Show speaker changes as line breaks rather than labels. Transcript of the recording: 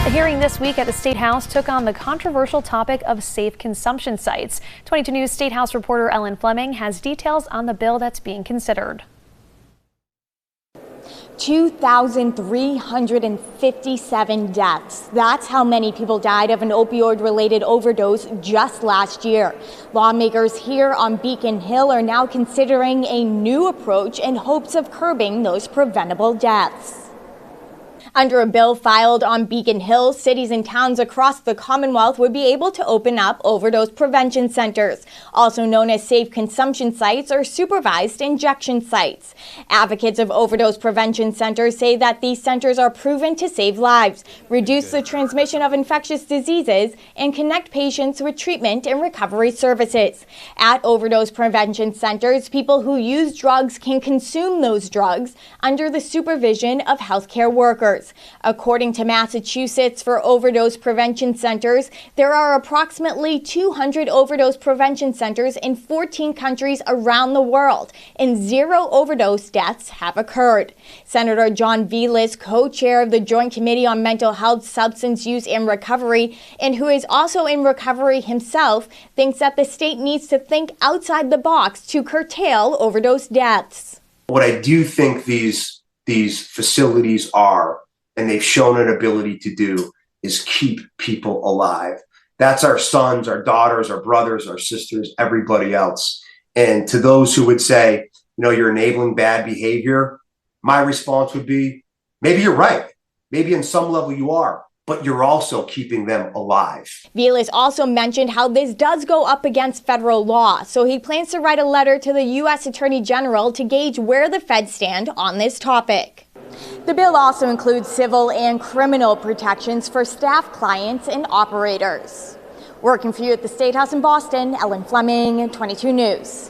The hearing this week at the State House took on the controversial topic of safe consumption sites. 22 News State House reporter Ellen Fleming has details on the bill that's being considered.
2,357 deaths. That's how many people died of an opioid-related overdose just last year. Lawmakers here on Beacon Hill are now considering a new approach in hopes of curbing those preventable deaths. Under a bill filed on Beacon Hill, cities and towns across the Commonwealth would be able to open up overdose prevention centers, also known as safe consumption sites or supervised injection sites. Advocates of overdose prevention centers say that these centers are proven to save lives, reduce the transmission of infectious diseases, and connect patients with treatment and recovery services. At overdose prevention centers, people who use drugs can consume those drugs under the supervision of healthcare workers. According to Massachusetts, for overdose prevention centers, there are approximately 200 overdose prevention centers in 14 countries around the world, and 0 overdose deaths have occurred. Senator John Velas, co-chair of the Joint Committee on Mental Health, Substance Use, and Recovery, and who is also in recovery himself, thinks that the state needs to think outside the box to curtail overdose deaths.
What I do think these facilities are, and they've shown an ability to do, is keep people alive. That's our sons, our daughters, our brothers, our sisters, everybody else. And to those who would say, you're enabling bad behavior, my response would be, maybe you're right. Maybe in some level you are, but you're also keeping them alive.
Velas also mentioned how this does go up against federal law, so he plans to write a letter to the U.S. Attorney General to gauge where the feds stand on this topic. The bill also includes civil and criminal protections for staff, clients, and operators. Working for you at the State House in Boston, Ellen Fleming, 22 News.